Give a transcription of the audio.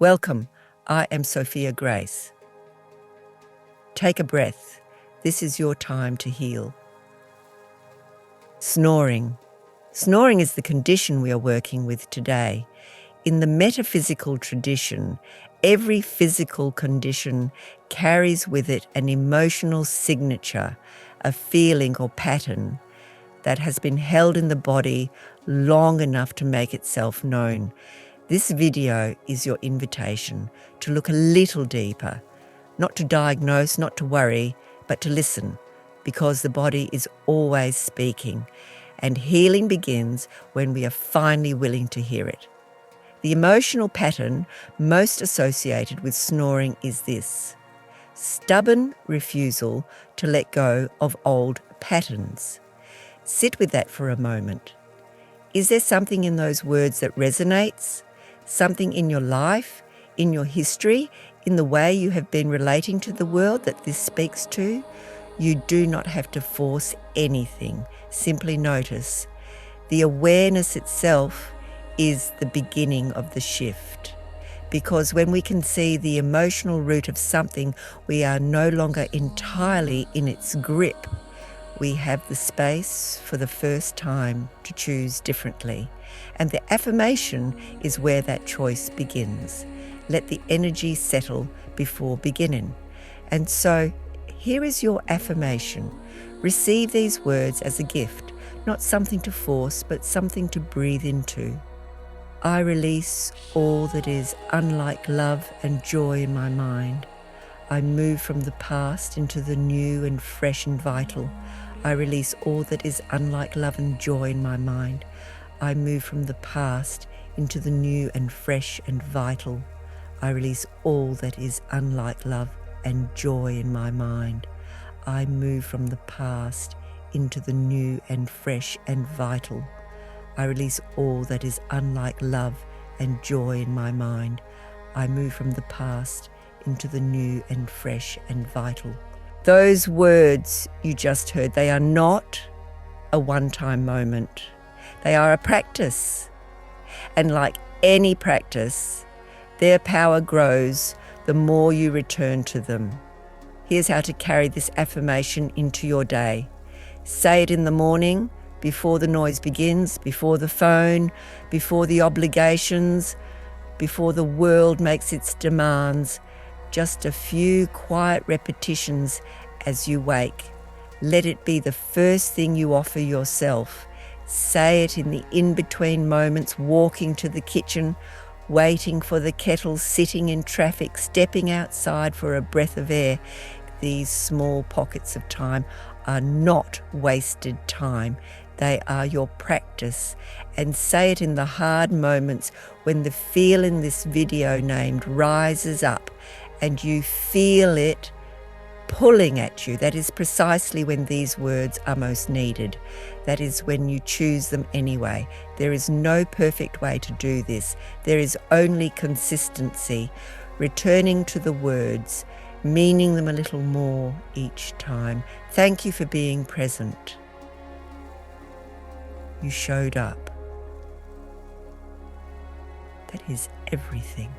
Welcome, I am Sophia Grace. Take a breath. This is your time to heal. Snoring. Snoring is the condition we are working with today. In the metaphysical tradition, every physical condition carries with it an emotional signature, a feeling or pattern that has been held in the body long enough to make itself known. This video is your invitation to look a little deeper, not to diagnose, not to worry, but to listen, because the body is always speaking, and healing begins when we are finally willing to hear it. The emotional pattern most associated with snoring is this: stubborn refusal to let go of old patterns. Sit with that for a moment. Is there something in those words that resonates? Something in your life, in your history, in the way you have been relating to the world that this speaks to? You do not have to force anything. Simply notice. The awareness itself is the beginning of the shift. Because when we can see the emotional root of something, we are no longer entirely in its grip. We have the space for the first time to choose differently. And the affirmation is where that choice begins. Let the energy settle before beginning. And so, here is your affirmation. Receive these words as a gift, not something to force, but something to breathe into. I release all that is unlike love and joy in my mind. I move from the past into the new and fresh and vital. I release all that is unlike love and joy in my mind. I move from the past into the new and fresh and vital. I release all that is unlike love and joy in my mind. I move from the past into the new and fresh and vital. I release all that is unlike love and joy in my mind. I move from the past into the new and fresh and vital. Those words you just heard, they are not a one-time moment. They are a practice. And like any practice, their power grows the more you return to them. Here's how to carry this affirmation into your day. Say it in the morning, before the noise begins, before the phone, before the obligations, before the world makes its demands. Just a few quiet repetitions as you wake. Let it be the first thing you offer yourself. Say it in the in-between moments, walking to the kitchen, waiting for the kettle, sitting in traffic, stepping outside for a breath of air. These small pockets of time are not wasted time. They are your practice. And say it in the hard moments when the feel in this video named rises up and you feel it pulling at you. That is precisely when these words are most needed. That is when you choose them anyway. There is no perfect way to do this. There is only consistency, returning to the words, meaning them a little more each time. Thank you for being present. You showed up. That is everything.